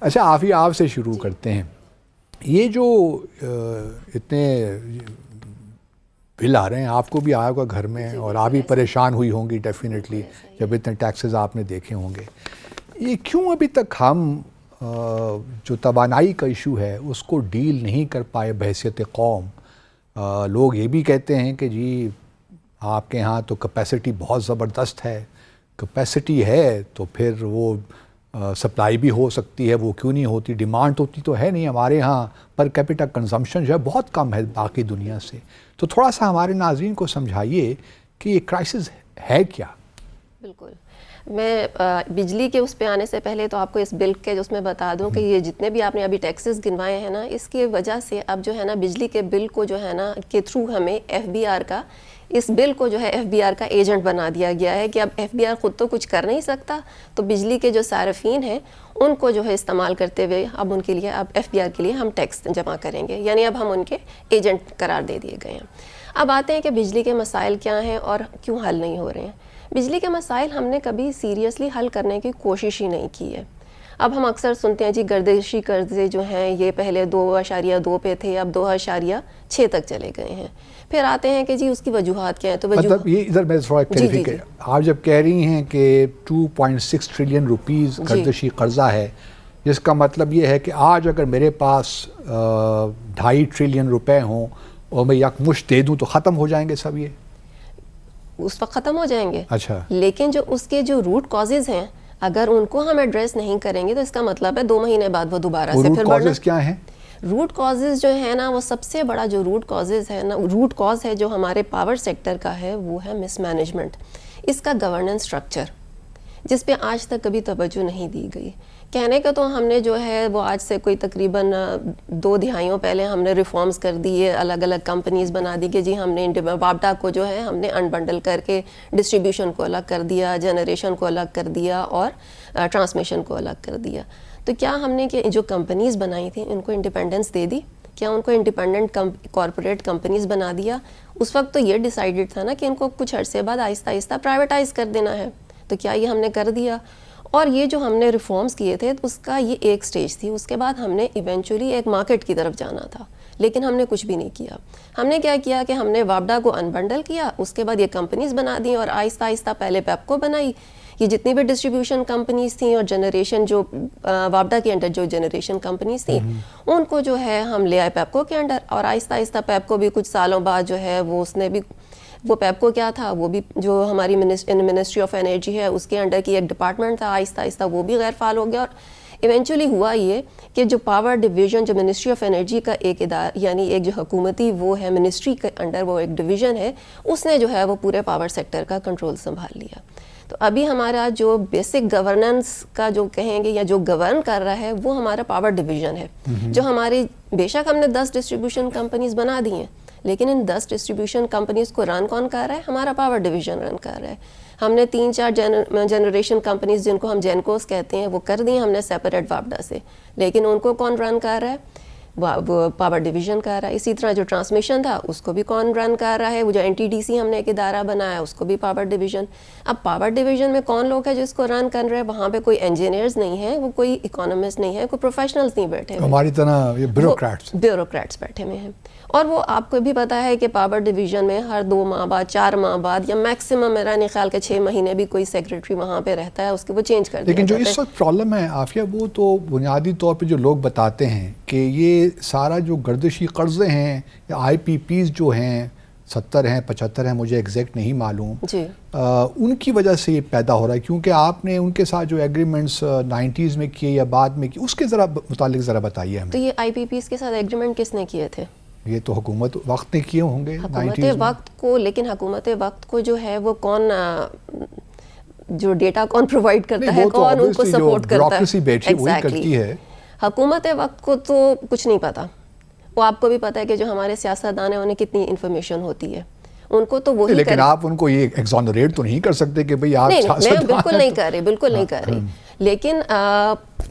اچھا عافیہ آپ سے شروع کرتے ہیں. یہ جو اتنے بل آ رہے ہیں، آپ کو بھی آیا ہوگا گھر میں اور آپ بھی پریشان ہوئی ہوں گی ڈیفینیٹلی جب اتنے ٹیکسز آپ نے دیکھے ہوں گے. یہ کیوں ابھی تک ہم جو توانائی کا ایشو ہے اس کو ڈیل نہیں کر پائے بحیثیت قوم؟ لوگ یہ بھی کہتے ہیں کہ جی آپ کے ہاں تو کیپیسٹی بہت زبردست ہے. کیپیسٹی ہے تو پھر وہ سپلائی بھی ہو سکتی ہے، وہ کیوں نہیں ہوتی؟ ڈیمانڈ ہوتی تو ہے نہیں. ہمارے ہاں پر کیپٹا کنزمپشن جو ہے بہت کم ہے باقی دنیا سے. تو تھوڑا سا ہمارے ناظرین کو سمجھائیے کہ یہ کرائسس ہے کیا؟ بالکل. میں بجلی کے اس پہ آنے سے پہلے تو آپ کو اس بل کے اس میں بتا دوں کہ یہ جتنے بھی آپ نے ابھی ٹیکسز گنوائے ہیں نا، اس کی وجہ سے اب جو ہے نا بجلی کے بل کو جو ہے نا کے تھرو ہمیں ایف بی آر کا، اس بل کو جو ہے ایف بی آر کا ایجنٹ بنا دیا گیا ہے کہ اب ایف بی آر خود تو کچھ کر نہیں سکتا، تو بجلی کے جو صارفین ہیں ان کو جو ہے استعمال کرتے ہوئے اب ان کے لیے اب ایف بی آر کے لیے ہم ٹیکس جمع کریں گے، یعنی اب ہم ان کے ایجنٹ قرار دے دیے گئے ہیں. اب آتے ہیں کہ بجلی کے مسائل کیا ہیں اور کیوں حل نہیں ہو رہے ہیں. بجلی کے مسائل ہم نے کبھی سیریسلی حل کرنے کی کوشش ہی نہیں کی ہے. اب ہم اکثر سنتے ہیں جی گردشی قرضے جو ہیں یہ پہلے 2.2 پہ تھے، اب 2.6 تک چلے گئے ہیں. پھر آتے ہیں کہ جی اس کی وجوہات کیا ہیں. تو مطلب یہ ادھر میں تھوڑا کلیریفی آپ جب کہہ رہی ہیں کہ 2.6 ٹریلین روپیز گردشی قرضہ ہے، جس کا مطلب یہ ہے کہ آج اگر میرے پاس 2.5 ٹریلین روپے ہوں اور میں یکمشت دے دوں تو ختم ہو جائیں گے سب؟ یہ اس وقت ختم ہو جائیں گے. اچھا. لیکن جو اس کے جو روٹ کازز ہیں اگر ان کو ہم ایڈریس نہیں کریں گے تو اس کا مطلب ہے 2 مہینے بعد وہ دوبارہ سے پھر بڑھنا. روٹ کازز کیا ہیں؟ روٹ کازز جو ہے نا، وہ سب سے بڑا جو روٹ کازز ہے نا، روٹ کاز ہے جو ہمارے پاور سیکٹر کا ہے، وہ ہے مس مینجمنٹ. اس کا گورننس اسٹرکچر جس پہ آج تک کبھی توجہ نہیں دی گئی. کہنے کا تو ہم نے جو ہے وہ آج سے کوئی تقریباً 2 دہائیوں پہلے ہم نے ریفارمز کر دیے، الگ الگ کمپنیز بنا دی کہ جی ہم نے وابڈا کو جو ہے ہم نے انبنڈل کر کے ڈسٹریبیوشن کو الگ کر دیا، جنریشن کو الگ کر دیا اور ٹرانسمیشن کو الگ کر دیا. تو کیا ہم نے کہ جو کمپنیز بنائی تھیں ان کو انڈیپینڈنس دے دی؟ کیا ان کو انڈیپینڈنٹ کارپوریٹ کمپنیز بنا دیا؟ اس وقت تو یہ ڈیسائیڈڈ تھا نا کہ ان کو کچھ عرصے بعد آہستہ آہستہ پرائیویٹائز کر دینا ہے. تو کیا یہ ہم نے کر دیا؟ اور یہ جو ہم نے ریفارمز کیے تھے اس کا یہ ایک سٹیج تھی. اس کے بعد ہم نے ایونچولی ایک مارکیٹ کی طرف جانا تھا، لیکن ہم نے کچھ بھی نہیں کیا. ہم نے کیا کیا کہ ہم نے وابڈا کو انبنڈل کیا، اس کے بعد یہ کمپنیز بنا دیں اور آہستہ آہستہ پہلے پیپکو بنائی. یہ جتنی بھی ڈسٹریبیوشن کمپنیز تھیں اور جنریشن جو وابڈا کے انڈر جو جنریشن کمپنیز تھیں ان کو جو ہے ہم لے آئے پیپکو کے انڈر. اور آہستہ آہستہ پیپکو بھی کچھ سالوں بعد جو ہے وہ اس نے بھی، وہ پیپکو کیا تھا وہ بھی جو ہماری منسٹری آف انرجی ہے اس کے انڈر کی ایک ڈپارٹمنٹ تھا، آہستہ آہستہ وہ بھی غیر فعال ہو گیا. اور ایونچولی ہوا یہ کہ جو پاور ڈویژن جو منسٹری آف انرجی کا ایک ادارہ، یعنی ایک جو حکومتی وہ ہے منسٹری کے انڈر وہ ایک ڈویژن ہے، اس نے جو ہے وہ پورے پاور سیکٹر کا کنٹرول سنبھال لیا. تو ابھی ہمارا جو بیسک گورننس کا جو کہیں گے یا جو گورن کر رہا ہے وہ ہمارا پاور ڈویژن ہے. جو ہماری بے شک ہم نے 10 ڈسٹریبیوشن کمپنیز بنا دی ہیں، لیکن ان 10 ڈسٹریبیوشن کمپنیز کو رن کون کر رہا ہے؟ ہمارا پاور ڈویژن رن کر رہا ہے. ہم نے 3-4 جنریشن کمپنیز جن کو ہم جینکوز کہتے ہیں وہ کر دی ہم نے سیپریٹ وابڈا سے، لیکن ان کو کون رن کر رہا ہے؟ وہ پاور ڈویژن کر رہا ہے. اسی طرح جو ٹرانسمیشن تھا اس کو بھی کون رن کر رہا ہے؟ وہ جو NTDC ہم نے ایک ادارہ بنایا اس کو بھی پاور ڈویژن. اب پاور ڈویژن میں کون لوگ ہیں جو اس کو رن کر رہے ہیں؟ وہاں پہ کوئی انجینئرز نہیں ہیں، وہ کوئی اکانومسٹ نہیں ہے، کوئی پروفیشنلز نہیں بیٹھے ہوئے، ہماری طرح بیوروکریٹس بیٹھے ہوئے ہیں. اور وہ آپ کو بھی پتا ہے کہ پاور ڈویژن میں ہر 2 ماہ بعد 4 ماہ بعد یا میکسیمم میرا نہیں خیال کہ 6 مہینے بھی کوئی سیکریٹری وہاں پہ رہتا ہے، اس کے وہ چینج کر دیتے ہیں. لیکن جو اس وقت پرابلم ہے عافیہ، وہ تو بنیادی طور پہ جو لوگ بتاتے ہیں کہ یہ سارا جو گردشی قرضے ہیں یا IPPs جو ہیں 70 ہیں 75 ہیں مجھے ایگزیکٹ نہیں معلوم جی، ان کی وجہ سے یہ پیدا ہو رہا ہے. کیونکہ آپ نے ان کے ساتھ جو ایگریمنٹس 90s میں کیے یا بعد میں کیے اس کے متعلق ذرا بتائیے ہمیں. تو یہ IPPs کے ساتھ ایگریمنٹ کس نے کیے تھے؟ یہ تو حکومت وقت نے کیے ہوں گے حکومت وقت کو. لیکن حکومت وقت کو جو ہے وہ کون جو ڈیٹا کون پرووائڈ کرتا ہے، کون ان کو سپورٹ کرتا ہے؟ حکومت وقت کو تو کچھ نہیں پتا. وہ آپ کو بھی پتا ہے کہ جو ہمارے سیاستدان ہیں انہیں کتنی انفارمیشن ہوتی ہے، ان کو تو وہی. لیکن آپ ان کو یہ ایگزونریٹ تو نہیں کر سکتے کہ بھئی آپ نہیں، میں بالکل نہیں کر رہی، بالکل نہیں کر رہی. لیکن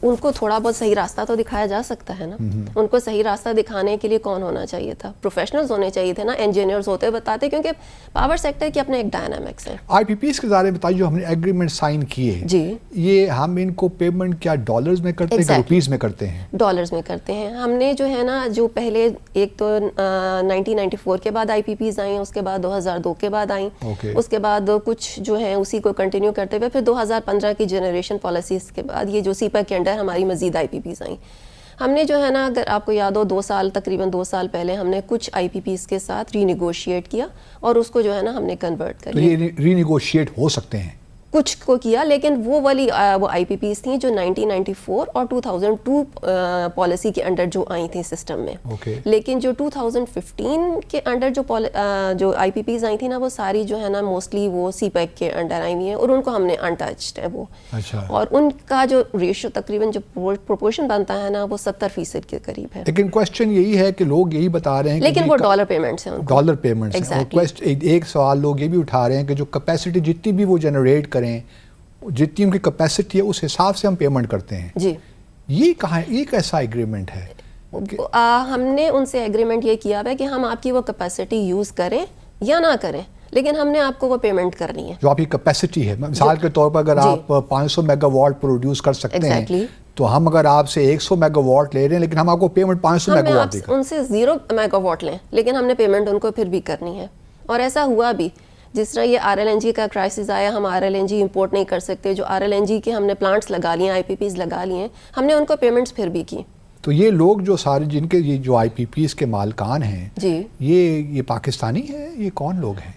ان کو تھوڑا بہت صحیح راستہ تو دکھایا جا سکتا ہے نا. ان کو صحیح راستہ دکھانے کے لیے کون ہونا چاہیے تھا؟ پروفیشنلز ہونے چاہیے تھے نا, انجینئرز ہوتے بتاتے, کیونکہ پاور سیکٹر کی اپنے ایک ڈائنامکس ہے. آئی پی پیز کے بارے میں بتائیے, جو ہم نے ایگریمنٹ سائن کیے, جی, یہ ہم ان کو پیمنٹ کیا ڈالرز میں کرتے ہیں کہ روپیز میں کرتے ہیں؟ ڈالرز میں کرتے ہیں. ہم نے جو ہے نا, جو پہلے ایک تو 1994 کے بعد آئی پی پیز آئیں, اس کے بعد 2002 کے بعد آئیں, اس کے بعد کچھ جو ہیں اسی کو کنٹینیو کرتے ہوئے پھر 2015 کی جنریشن پالیسیز کے بعد یہ جو سیپیک کے انڈر ہماری مزید آئی پی پیز آئیں. ہم نے جو ہے نا, اگر آپ کو یاد ہو, تقریباً 2 سال پہلے ہم نے کچھ آئی پی پیز کے ساتھ ری نیگوشیٹ کیا اور اس کو جو ہے نا ہم نے کنورٹ کر لیا. تو یہ ری نیگوشیٹ ہو سکتے ہیں, کچھ کو کیا, لیکن وہ والی وہ آئی پی پیز تھیں جو 1994 اور 2002 پالیسی کے انڈر جو آئی تھیں سسٹم میں. لیکن جو 2015 کے انڈر جو آئی پی پیز آئی تھیں نا, وہ ساری جو ہے نا موسٹلی وہ سی پیک کے انڈر آئی ہوئی ہیں اور ان کو ہم نے انٹچڈ ہے وہ. اور ان کا جو ریشو تقریباً جو پروپورشن بنتا ہے نا, وہ 70% کے قریب ہے. لیکن کوشچن یہی ہے کہ لوگ یہی بتا رہے ہیں, لیکن وہ ڈالر پیمنٹس ہیں, ڈالر پیمنٹس ہیں. ایک سوال لوگ یہ بھی اٹھا رہے ہیں کہ جو کیپیسٹی جتنی بھی وہ جنریٹ کریں, جتنی ان کی کیپیسٹی ہے اس حساب سے ہم پیمنٹ کرتے ہیں. جی, یہ کہاں ہے, یہ کیسا ایگریمنٹ ہے؟ ہم نے ان سے ایگریمنٹ یہ کیا ہے کہ ہم آپ کی وہ کیپیسٹی یوز کریں یا نہ کریں, لیکن ہم نے آپ کو وہ پیمنٹ کرنی ہے. جو آپ کی کیپیسٹی ہے, مثال کے طور پر اگر آپ 500 میگا واٹ پروڈیوس کر سکتے ہیں, تو ہم اگر آپ سے 100 میگا واٹ لے رہے ہیں, لیکن ہم آپ کو پیمنٹ 500 میگا واٹ دیں گے. ان سے 0 میگا واٹ لیں, لیکن ہم نے پیمنٹ ان کو پھر بھی کرنی ہے. اور ایسا ہوا بھی, جس طرح یہ آر ایل این جی کا کرائسس آیا, ہم R L N G import نہیں کر سکتے, جو آر ایل این جی کے ہم نے پلانٹس لگا لیے, آئی پی پیز لگا لیے, ہم نے ان کو پیمنٹس پھر بھی کی. تو یہ لوگ جو سارے جن کے یہ جو آئی پی پیز کے مالکان ہیں, جی, یہ پاکستانی ہیں, یہ کون لوگ ہیں؟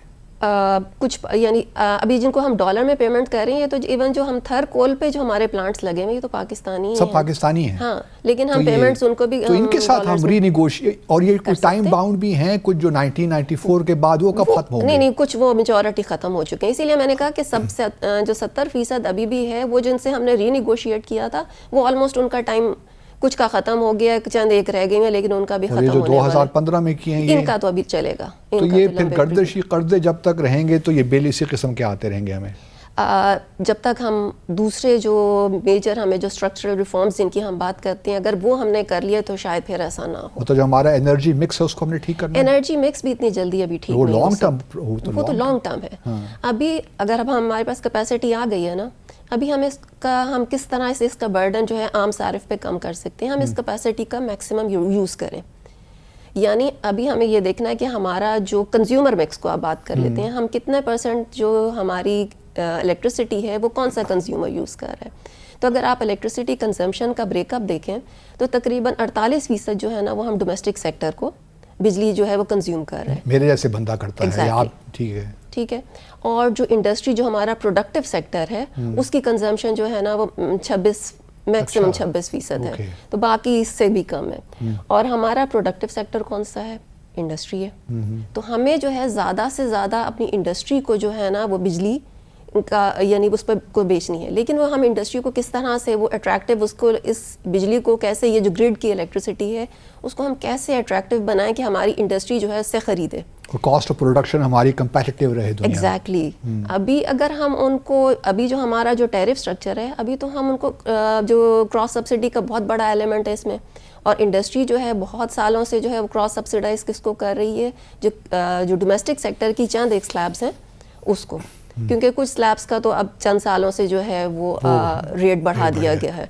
کچھ یعنی ابھی جن کو ہم ڈالر میں پیمنٹ کر رہے ہیں, تو ایون جو ہم تھر کول پہ جو ہمارے پلانٹس لگے ہوئے, یہ تو پاکستانی ہیں, سب پاکستانی ہیں. ہاں, لیکن ہم پیمنٹس ان کو بھی, تو ان کے ساتھ ہم ری نیگوشیٹ, اور یہ کچھ ٹائم باؤنڈ بھی ہیں کچھ جو 1994 کے بعد وہ کب ختم ہوں گے؟ نہیں, کچھ وہ میجورٹی ختم ہو چکے ہیں. اسی لیے میں نے کہا کہ سب سے جو 70% ابھی بھی ہے, وہ جن سے ہم نے ری نیگوشیٹ کیا تھا, وہ آلموسٹ ان کا ٹائم کچھ کا ختم ہو گیا, چند ایک رہ گئے ہیں, لیکن ان کا بھی ختم ہونے والا ہے. 2015 میں کیے ہیں, ان کا تو ابھی چلے گا. تو یہ پھر گردشی قرضے جب تک رہیں گے تو یہ بل اسی قسم کے آتے رہیں گے ہمیں, جب تک ہم دوسرے جو میجر ہمیں جو اسٹرکچرل ریفارمز جن کی ہم بات کرتے ہیں, اگر وہ ہم نے کر لیا تو شاید پھر ایسا نہ ہو. تو جو ہمارا انرجی مکس ہے اس کو ہم نے ٹھیک کرنا ہے. انرجی مکس بھی اتنی جلدی ابھی ٹھیک نہیں, وہ تو لانگ ٹرم ہے. ابھی اگر اب ہمارے پاس کیپیسٹی آ گئی ہے نا, ابھی ہم کس طرح سے اس کا برڈن جو ہے عام صارف پہ کم کر سکتے ہیں, ہم اس کیپیسٹی کا میکسیمم یوز کریں. یعنی ابھی ہمیں یہ دیکھنا ہے کہ ہمارا جو کنزیومر مکس کو آپ بات کر لیتے ہیں, ہم کتنے پرسنٹ جو ہماری الیکٹریسٹی ہے وہ کون سا کنزیومر یوز کر رہا ہے. تو اگر آپ الیکٹریسٹی کنزمپشن کا بریک اپ دیکھیں تو تقریباً 48% جو ہے نا وہ ہم ڈومیسٹک سیکٹر کو بجلی جو ہے وہ کنزیوم کر رہے ہیں. میرے جیسے بندہ کرتا ہے, آپ ٹھیک ہے. اور جو انڈسٹری جو ہمارا پروڈکٹیو سیکٹر ہے, اس کی کنزمپشن جو ہے نا وہ 26% ہے, تو باقی اس سے بھی کم ہے. اور ہمارا پروڈکٹیو سیکٹر کون سا ہے؟ انڈسٹری ہے. تو ہمیں جو ہے زیادہ سے زیادہ اپنی انڈسٹری کو جو ہے نا وہ بجلی کا یعنی اس پہ کو بیچنی ہے. لیکن وہ ہم انڈسٹری کو کس طرح سے وہ اٹریکٹیو, اس کو اس بجلی کو کیسے, یہ جو گریڈ کی الیکٹریسٹی ہے اس کو ہم کیسے اٹریکٹیو بنائیں کہ ہماری انڈسٹری جو ہے اس سے خریدے, اور کاسٹ آف پروڈکشن ہماری کمپیٹیٹیو رہے دنیا میں. ایگزیکٹلی. ابھی اگر ہم ان کو, ابھی جو ہمارا جو ٹیرف اسٹرکچر ہے, ابھی تو ہم ان کو جو کراس سبسڈی کا بہت بڑا ایلیمنٹ ہے اس میں, اور انڈسٹری جو ہے بہت سالوں سے جو ہے وہ کراس سبسڈائز کس کو کر رہی ہے, جو ڈومیسٹک سیکٹر کی چند ایک سلیبس ہیں اس کو, کیونکہ کچھ سلیبس کا تو اب چند سالوں سے جو ہے وہ ریٹ بڑھا دیا گیا ہے.